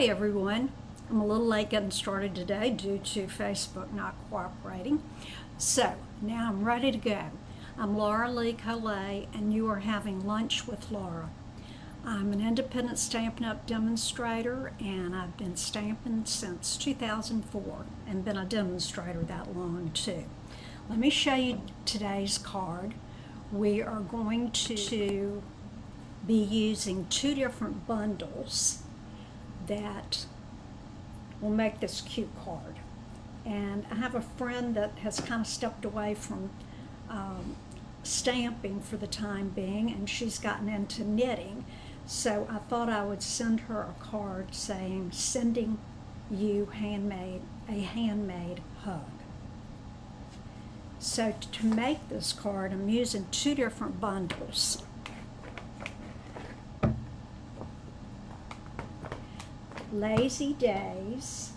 Hi everyone. I'm a little late getting started today due to Facebook not cooperating. So now I'm ready to go. I'm Laura Lee Collet and you are having lunch with Laura. I'm an independent Stampin' Up! Demonstrator and I've been stamping since 2004 and been a demonstrator that long too. Let me show you today's card. We are going to be using two different bundles that will make this cute card. And I have a friend that has kind of stepped away from stamping for the time being, and she's gotten into knitting. So I thought I would send her a card saying, sending you a handmade hug. So to make this card, I'm using two different bundles. Lazy Days,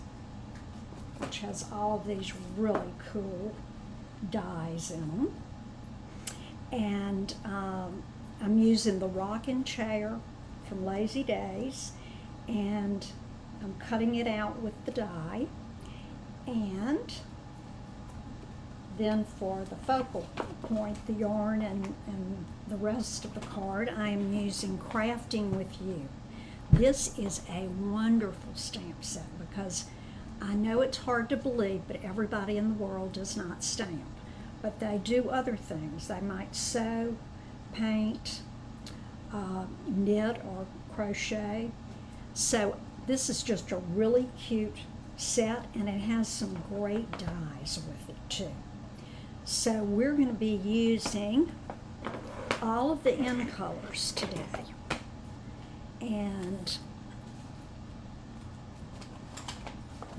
which has all of these really cool dies in them. And I'm using the rocking chair from Lazy Days, and I'm cutting it out with the die. And then for the focal point, the yarn and the rest of the card, I am using Crafting with You. This is a wonderful stamp set because I know it's hard to believe, but everybody in the world does not stamp. But they do other things. They might sew, paint, knit or crochet. So this is just a really cute set, and it has some great dies with it too. So we're going to be using all of the end colors today. And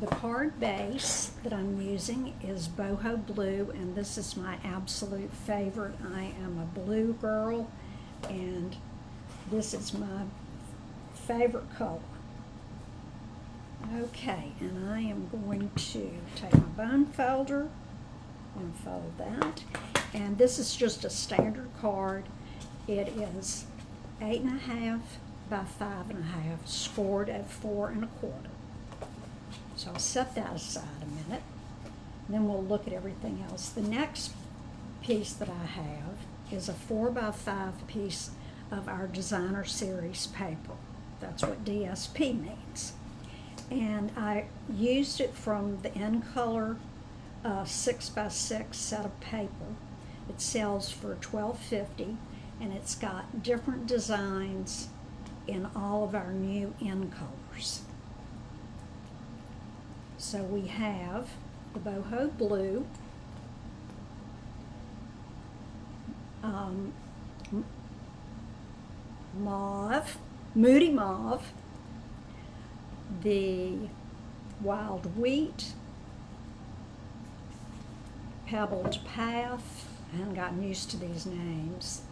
the card base that I'm using is Boho Blue, and this is my absolute favorite. I am a blue girl, and this is my favorite color. Okay, and I am going to take my bone folder and fold that. And this is just a standard card. It is 8.5 by 5.5, scored at 4 1/4. So I'll set that aside a minute, and then we'll look at everything else. The next piece that I have is a 4 by 5 piece of our Designer Series paper. That's what DSP means. And I used it from the In Color 6 by 6 set of paper. It sells for $12.50, and it's got different designs in all of our new In Colors. So we have the Boho Blue, Mauve, Moody Mauve, the Wild Wheat, Pebbled Path, I haven't gotten used to these names,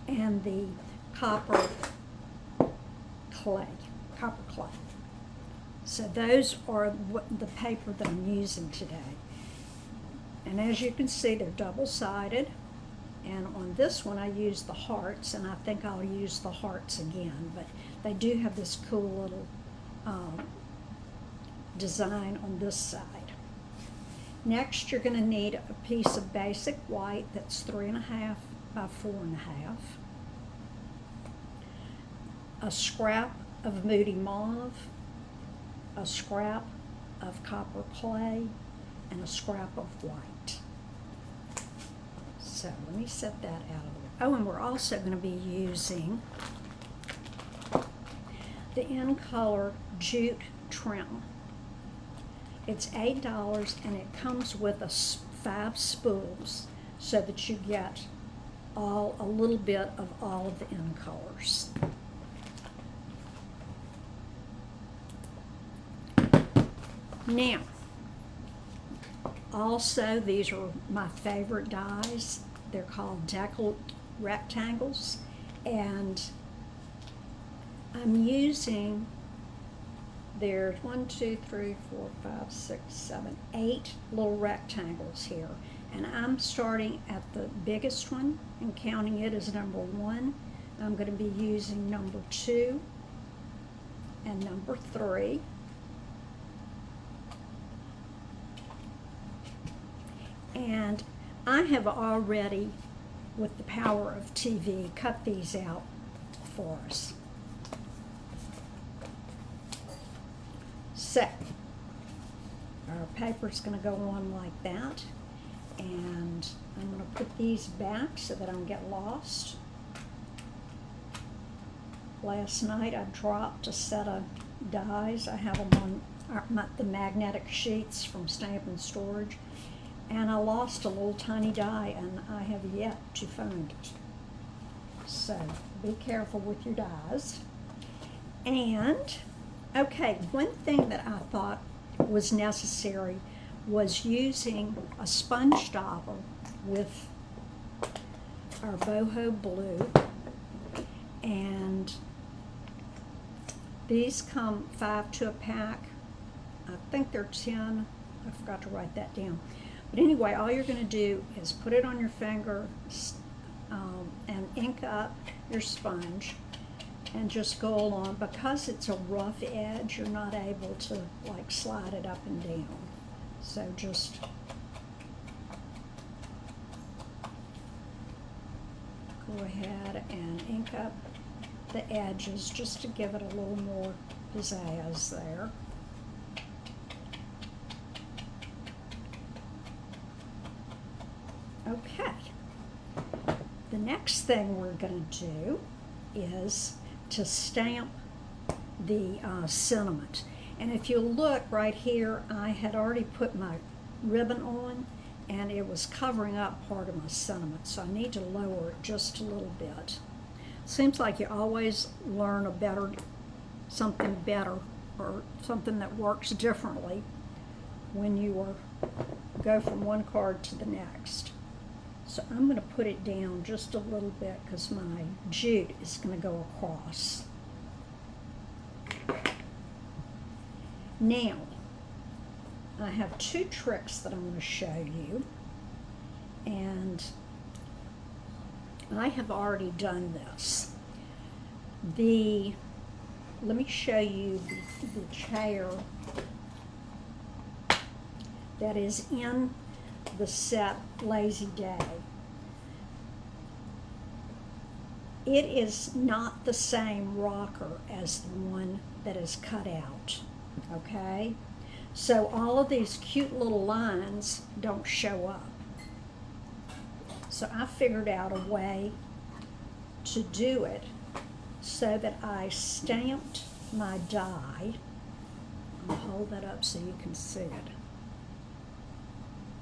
and the Copper Clay. So those are the paper that I'm using today. And as you can see, they're double-sided. And on this one, I used the hearts, and I think I'll use the hearts again. But they do have this cool little design on this side. Next, you're going to need a piece of basic white that's 3.5 by 4.5. A scrap of Moody Mauve, a scrap of Copper Clay, and a scrap of white. So let me set that out of the way. Oh, and we're also going to be using the In Color Jute Trim. It's $8, and it comes with 5 spools so that you get a little bit of all of the In Colors. Now, also, these are my favorite dies. They're called Deckled Rectangles, and I'm using, there's 1, 2, 3, 4, 5, 6, 7, 8 little rectangles here. And I'm starting at the biggest one and counting it as number 1. I'm going to be using number 2, and number 3. And I have already, with the power of TV, cut these out for us. So, our paper's going to go on like that, and I'm going to put these back so that I don't get lost. Last night I dropped a set of dies. I have them on the magnetic sheets from Stamp and Storage, and I lost a little tiny die, and I have yet to find it. So be careful with your dies. And okay, one thing that I thought was necessary was using a sponge dauber with our boho blue, and these come 5 to a pack. I think they're 10. I forgot to write that down. But anyway, all you're going to do is put it on your finger and ink up your sponge and just go along. Because it's a rough edge, you're not able to like slide it up and down. So just go ahead and ink up the edges just to give it a little more pizzazz there. Okay, the next thing we're going to do is to stamp the sentiment. And if you look right here, I had already put my ribbon on, and it was covering up part of my sentiment, so I need to lower it just a little bit. Seems like you always learn something better, or something that works differently when you go from one card to the next. So I'm going to put it down just a little bit because my jute is going to go across. Now, I have 2 tricks that I'm going to show you, and I have already done this. Let me show you the chair that is in the set Lazy Day. It is not the same rocker as the one that is cut out, okay? So all of these cute little lines don't show up. So I figured out a way to do it so that I stamped my die. I'll hold that up so you can see it.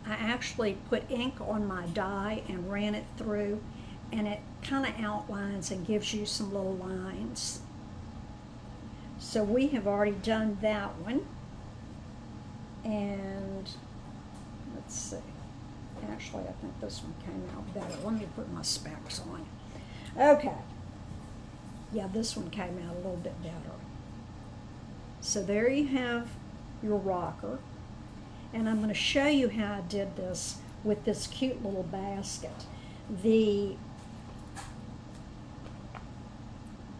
I actually put ink on my die and ran it through, and it kind of outlines and gives you some little lines. So we have already done that one. And let's see. Actually, I think this one came out better. Let me put my specs on. Okay. Yeah, this one came out a little bit better. So there you have your rocker. And I'm going to show you how I did this with this cute little basket.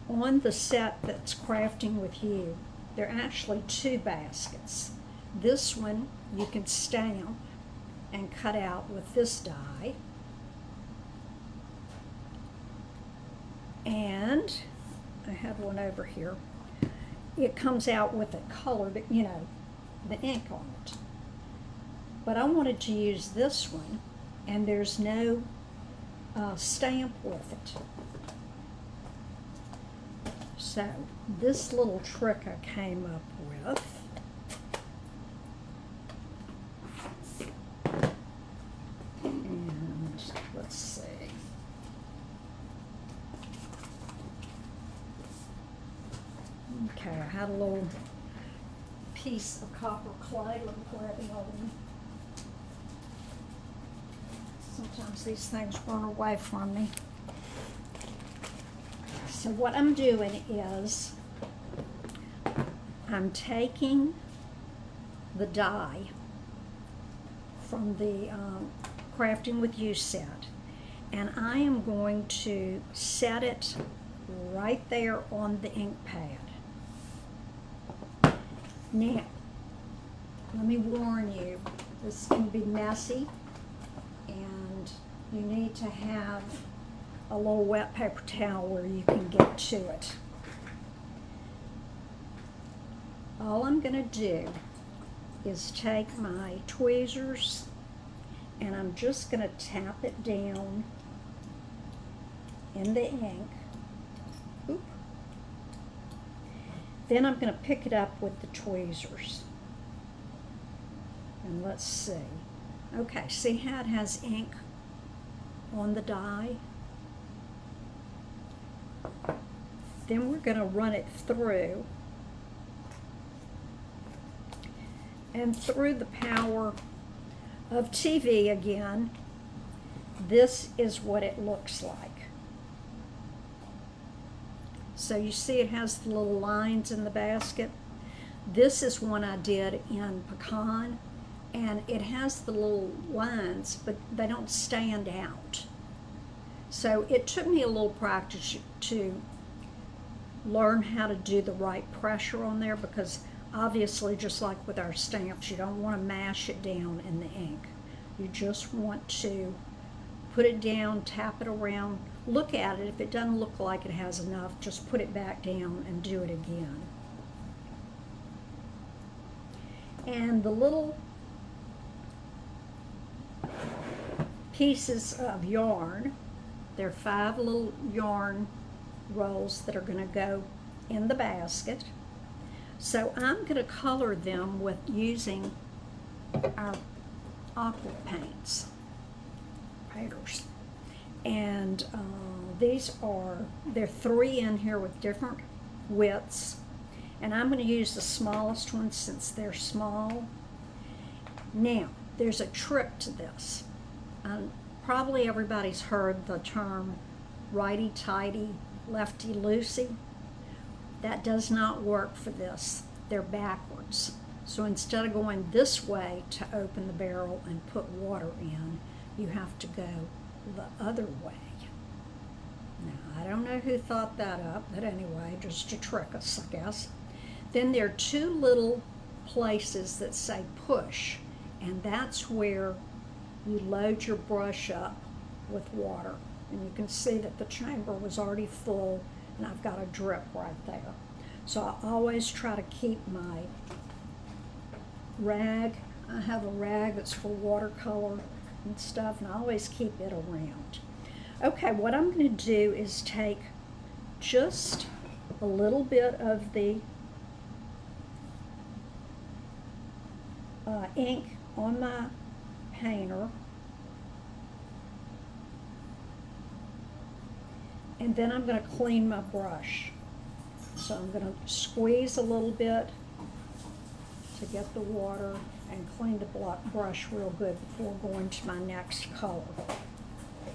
On the set that's Crafting with You, there are actually 2 baskets. This one you can stamp and cut out with this die. And I have one over here. It comes out with a colored, the ink on it. But I wanted to use this one, and there's no stamp with it. So this little trick I came up with. And let's see. Okay, I had a little piece of copper clay. Let me grab it on. Sometimes these things run away from me. So what I'm doing is I'm taking the die from the Crafting with You set, and I am going to set it right there on the ink pad. Now, let me warn you, this can be messy, and you need to have a little wet paper towel where you can get to it. All I'm going to do is take my tweezers and I'm just going to tap it down in the ink. Oop. Then I'm going to pick it up with the tweezers. And let's see. Okay, see how it has ink on the die? Then we're going to run it through. And through the power of TV again, this is what it looks like. So you see it has the little lines in the basket. This is one I did in pecan, and it has the little lines, but they don't stand out. So it took me a little practice to learn how to do the right pressure on there, because obviously, just like with our stamps, you don't want to mash it down in the ink. You just want to put it down, tap it around, look at it. If it doesn't look like it has enough, just put it back down and do it again. And the little pieces of yarn, there are 5 little yarn rolls that are going to go in the basket. So I'm going to color them with using our aqua paints. And there are 3 in here with different widths. And I'm going to use the smallest ones since they're small. Now, there's a trick to this. Probably everybody's heard the term righty-tighty, lefty-loosey. That does not work for this. They're backwards. So instead of going this way to open the barrel and put water in, you have to go the other way. Now, I don't know who thought that up, but anyway, just to trick us, I guess. Then there are 2 little places that say push, and that's where you load your brush up with water. And you can see that the chamber was already full, and I've got a drip right there. So I always try to keep my rag. I have a rag that's for watercolor and stuff, and I always keep it around. Okay, what I'm going to do is take just a little bit of the ink on my painter, and then I'm going to clean my brush. So I'm going to squeeze a little bit to get the water and clean the brush real good before going to my next color.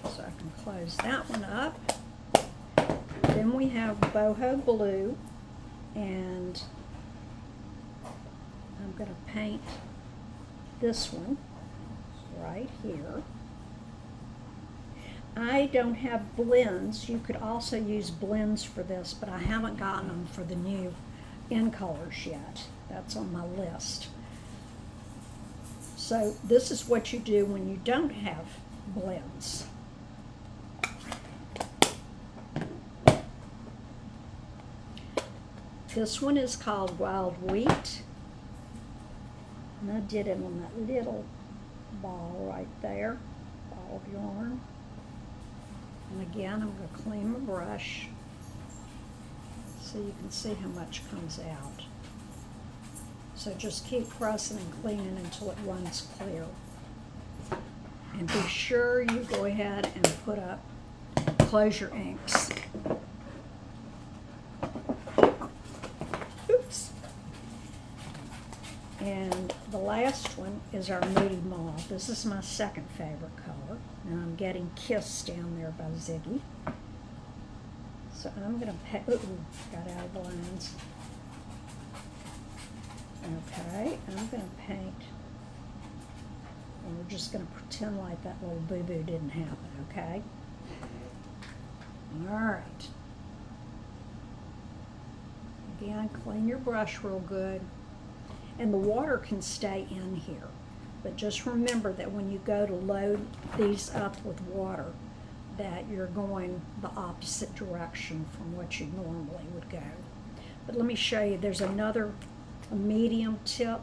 So I can close that one up. Then we have boho blue, and I'm going to paint this one right here. I don't have blends. You could also use blends for this, but I haven't gotten them for the new in colors yet. That's on my list. So this is what you do when you don't have blends. This one is called Wild Wheat, and I did it on that little ball right there, ball of yarn. And again, I'm going to clean my brush so you can see how much comes out. So just keep pressing and cleaning until it runs clear. And be sure you go ahead and close your inks. Oops. And the last one is our Moody Mauve. This is my second favorite color. And I'm getting Kissed down there by Ziggy. So I'm going to paint, got out of the lines. Okay, I'm going to paint, and we're just going to pretend like that little boo-boo didn't happen, okay? All right. Again, clean your brush real good. and the water can stay in here. But just remember that when you go to load these up with water, that you're going the opposite direction from what you normally would go. But let me show you, there's another a medium tip,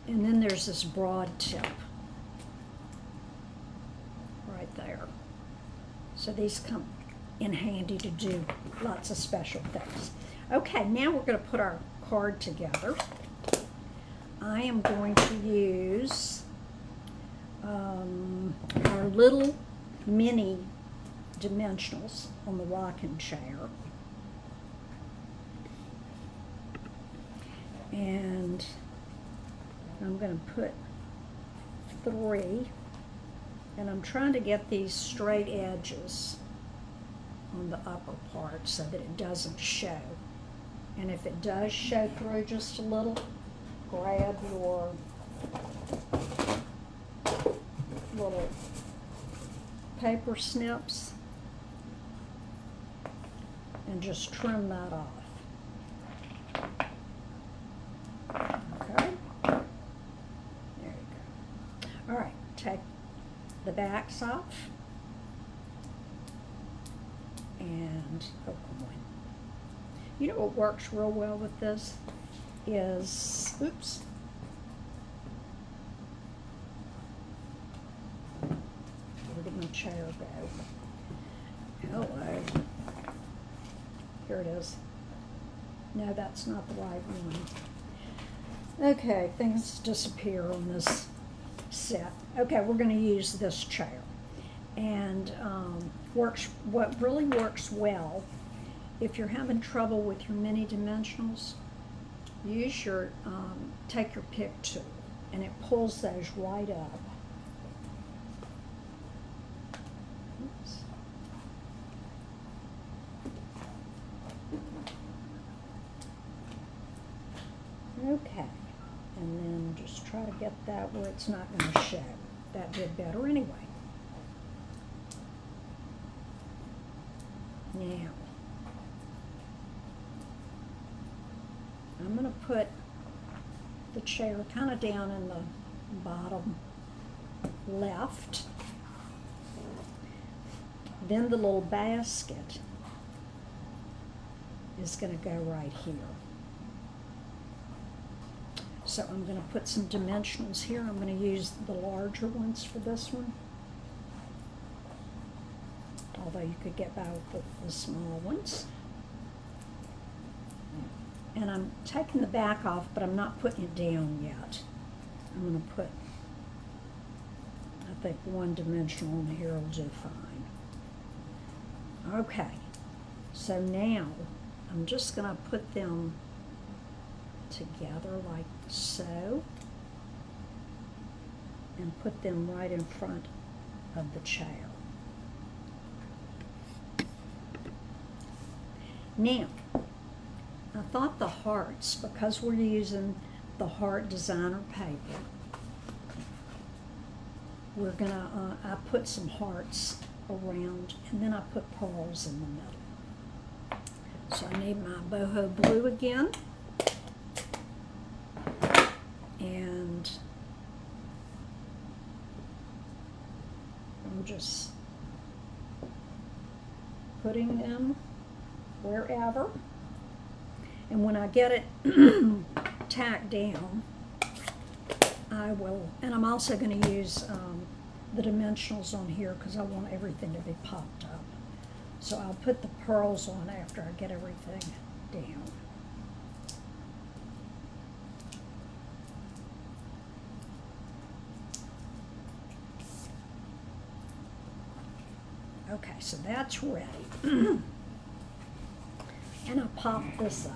and then there's this broad tip right there. So these come in handy to do lots of special things. Okay, now we're going to put our card together. I am going to use our little mini dimensionals on the rocking chair. And I'm going to put 3, and I'm trying to get these straight edges on the upper part so that it doesn't show. And if it does show through just a little, grab your little paper snips and just trim that off. Okay, there you go. All right, take the backs off and, oh, come on. You know what works real well with this is, oops. Where did my chair go? Hello. Here it is. No, that's not the right one. Okay, things disappear on this set. Okay, we're going to use this chair. And what really works well, if you're having trouble with your mini dimensionals, use your, take your pick tool, and it pulls those right up. Oops. Okay, and then just try to get that where it's not going to show. That did better anyway. Now, I'm going to put the chair kind of down in the bottom left. Then the little basket is going to go right here. So I'm going to put some dimensionals here. I'm going to use the larger ones for this one. Although you could get by with the small ones. And I'm taking the back off, but I'm not putting it down yet. I'm going to put, I think, one dimensional in here will do fine. Okay, so now I'm just going to put them together like so, and put them right in front of the chair. Now, I thought the hearts, because we're using the heart designer paper, we're gonna, I put some hearts around, and then I put pearls in the middle. So I need my boho blue again, and I'm just putting them wherever. And when I get it tacked down, I will, and I'm also going to use the dimensionals on here because I want everything to be popped up. So I'll put the pearls on after I get everything down. Okay, so that's ready. And I'll pop this up.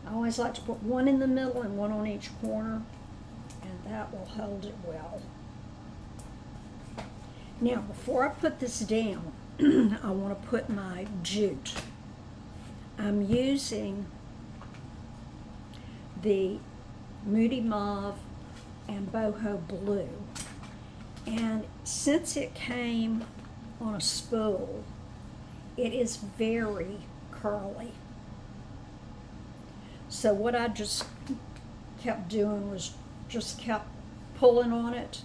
I always like to put one in the middle and one on each corner, and that will hold it well. Now, before I put this down, I want to put my jute. I'm using the Moody Mauve and Boho Blue. And since it came on a spool, it is very curly. So what I just kept doing was just kept pulling on it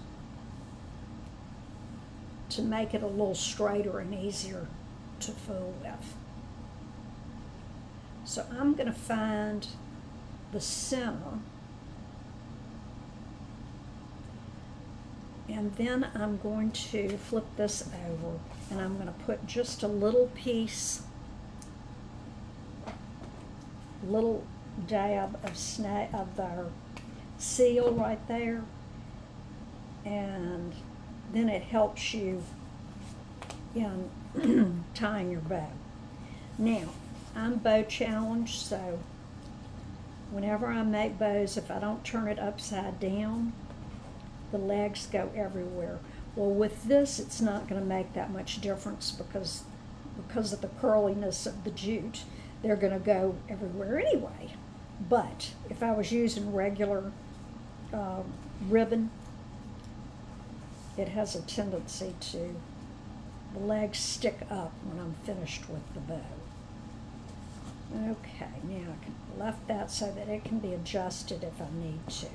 to make it a little straighter and easier to fool with. So I'm going to find the center, and then I'm going to flip this over, and I'm going to put just a little piece, little dab of our seal right there, and then it helps you in tying your bow. Now, I'm bow challenged, so whenever I make bows, if I don't turn it upside down, the legs go everywhere. Well, with this, it's not going to make that much difference because of the curliness of the jute. They're going to go everywhere anyway. But if I was using regular ribbon, it has a tendency to, the legs stick up when I'm finished with the bow. Okay, now I can left that so that it can be adjusted if I need to.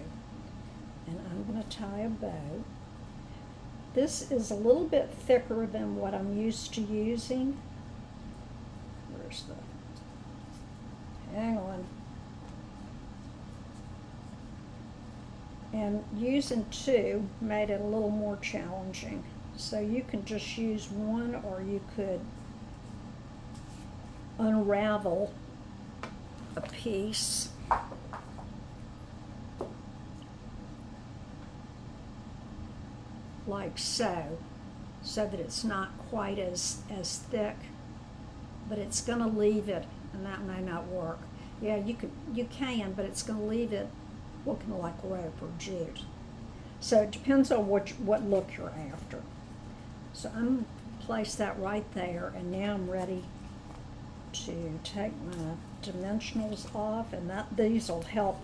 And I'm going to tie a bow. This is a little bit thicker than what I'm used to using. Where's the, hang on. And using two made it a little more challenging. So you can just use one, or you could unravel a piece. Like so that it's not quite as thick, but it's going to leave it, and that may not work. Yeah, you can, but it's going to leave it looking like rope or jute. So it depends on what look you're after. So I'm going to place that right there, and now I'm ready to take my dimensionals off, and these will help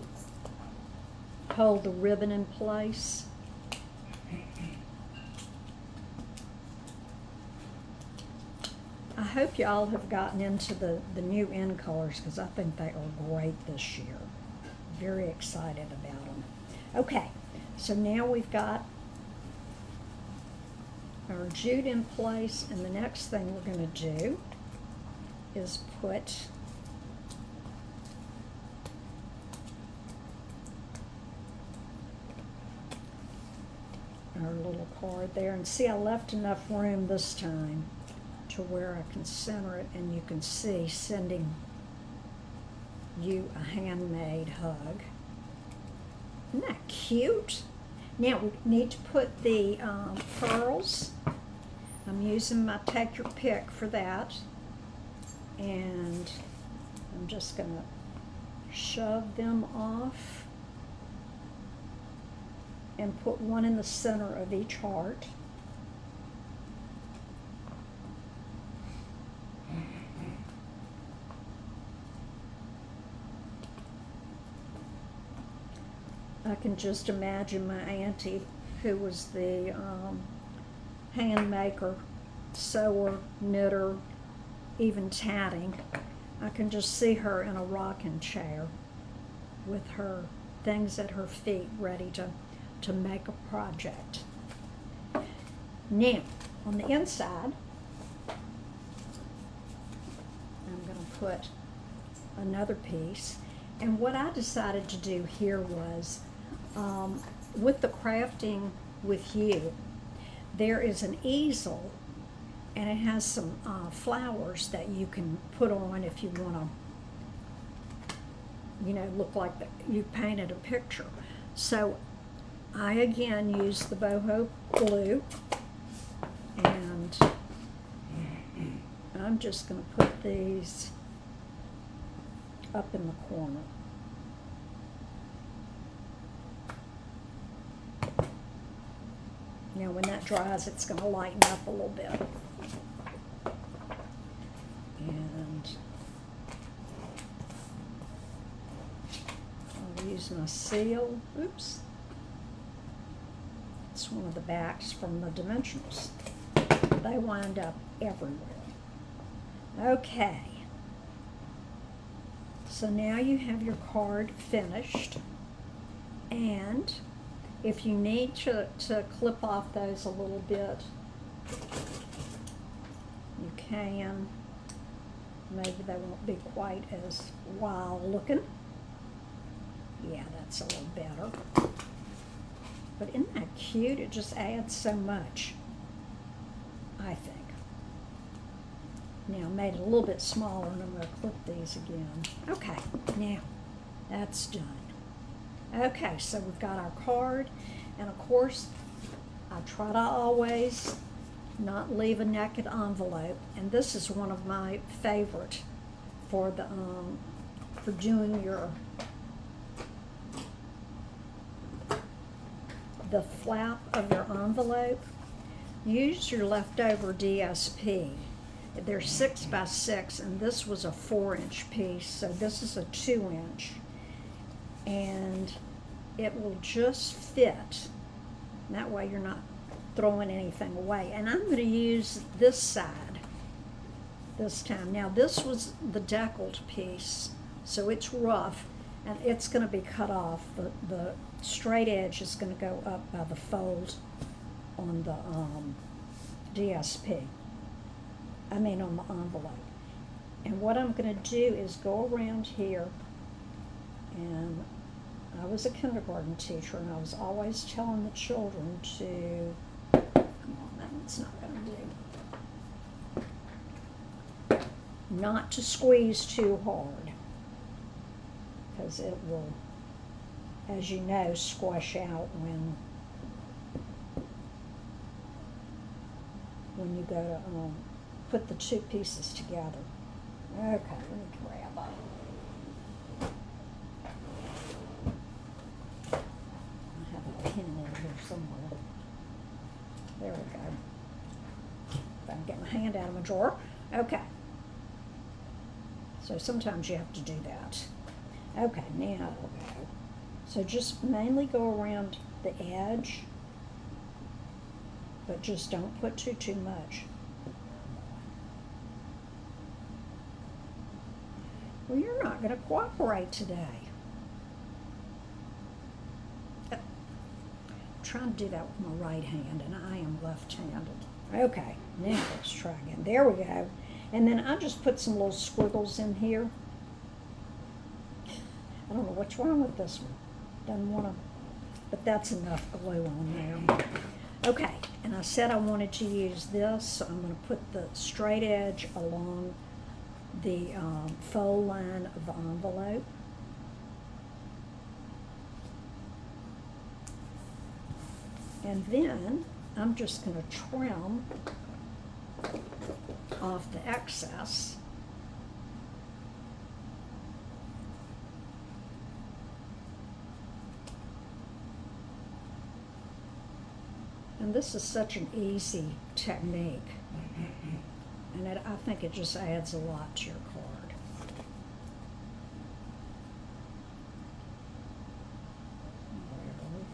hold the ribbon in place. I hope y'all have gotten into the new end colors, because I think they are great this year. Very excited about them. Okay, so now we've got our jute in place, and the next thing we're going to do is put our little card there. And see, I left enough room this time to where I can center it, and you can see sending you a handmade hug. Isn't that cute? Now we need to put the pearls. I'm using my Take Your Pick for that, and I'm just going to shove them off and put one in the center of each heart. I can just imagine my auntie, who was the hand maker, sewer, knitter, even tatting. I can just see her in a rocking chair with her things at her feet ready to make a project. Now, on the inside, I'm going to put another piece. And what I decided to do here was, with the Crafting with You, there is an easel, and it has some flowers that you can put on if you want to, look like you painted a picture. So I again used the boho glue, and I'm just going to put these up in the corner. Now when that dries, it's going to lighten up a little bit. And I'll use my seal. Oops. It's one of the backs from the dimensionals. They wind up everywhere. Okay. So now you have your card finished, and if you need to clip off those a little bit, you can. Maybe they won't be quite as wild looking. Yeah, that's a little better. But isn't that cute? It just adds so much, I think. Now, I made it a little bit smaller, and I'm going to clip these again. Okay, now, that's done. Okay, so we've got our card, and of course, I try to always not leave a naked envelope, and this is one of my favorite for the for doing the flap of your envelope. Use your leftover DSP. They're 6 by 6, and this was a 4-inch piece, so this is a 2-inch, and it will just fit. That way you're not throwing anything away. And I'm going to use this side this time. Now this was the deckled piece, so it's rough, and it's going to be cut off. The straight edge is going to go up by the fold on the DSP. I mean on the envelope. And what I'm going to do is go around here, and I was a kindergarten teacher, and I was always telling the children to, come on, that one's not going to do, not to squeeze too hard, because it will, as you know, squash out when you go to put the two pieces together. Okay, let me grab it. I have a pin in here somewhere. There we go. If I can get my hand out of my drawer. Okay. So sometimes you have to do that. Okay, now it'll go. So just mainly go around the edge, but just don't put too much. Well, you're not going to cooperate today. I'm trying to do that with my right hand, and I am left-handed. Okay, now let's try again. There we go. And then I just put some little squiggles in here. I don't know what's wrong with this one. Doesn't want to, but that's enough glue on there. Okay, and I said I wanted to use this, so I'm going to put the straight edge along the fold line of the envelope. And then I'm just going to trim off the excess. And this is such an easy technique. And I think it just adds a lot to your card.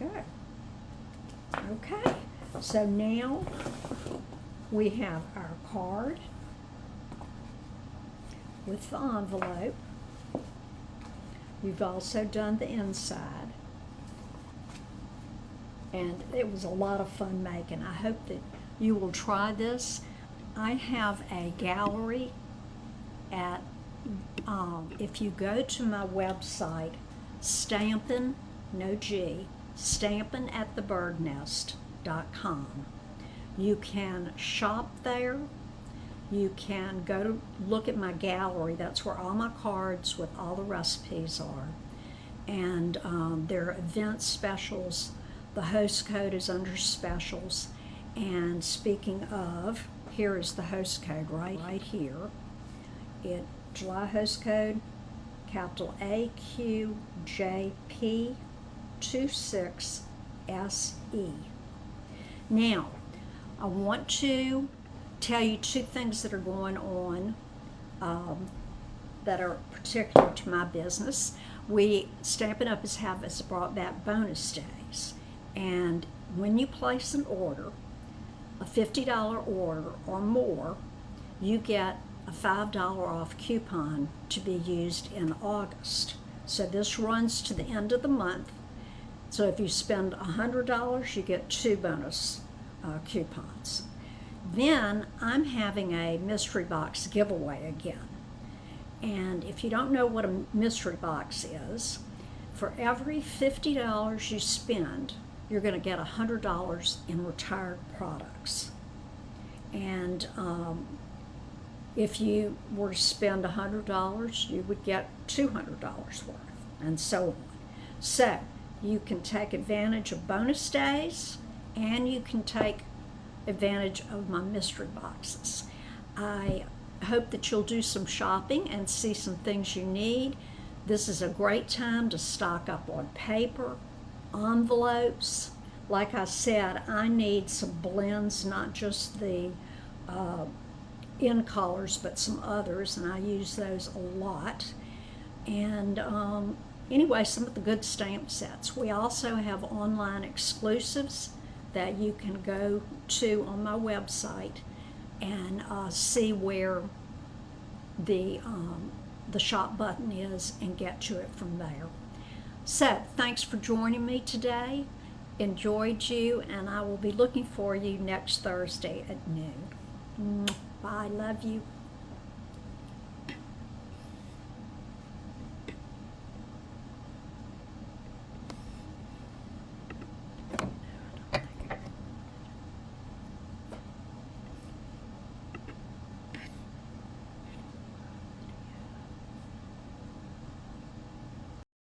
There we go. Okay, so now we have our card with the envelope. We've also done the inside. And it was a lot of fun making. I hope that you will try this. I have a gallery at, if you go to my website, Stampin', no G, stampin'atthebirdnest.com. You can shop there. You can go to look at my gallery. That's where all my cards with all the recipes are. And there are event specials. The host code is under specials. And speaking of, here is the host code right here. July host code, capital AQJP26SE. Now, I want to tell you two things that are going on that are particular to my business. Stampin' Up! has brought back bonus days. And when you place an order, a $50 order or more, you get a $5 off coupon to be used in August. So this runs to the end of the month. So if you spend $100, you get 2 bonus coupons. Then I'm having a mystery box giveaway again. And if you don't know what a mystery box is, for every $50 you spend, you're going to get $100 in retired products. And if you were to spend $100, you would get $200 worth, and so on. So you can take advantage of bonus days, and you can take advantage of my mystery boxes. I hope that you'll do some shopping and see some things you need. This is a great time to stock up on paper, envelopes. Like I said, I need some blends, not just the in colors, but some others, and I use those a lot. And anyway, some of the good stamp sets. We also have online exclusives that you can go to on my website and see where the shop button is and get to it from there. So thanks for joining me today. Enjoyed you, and I will be looking for you next Thursday at noon. Bye. Love you.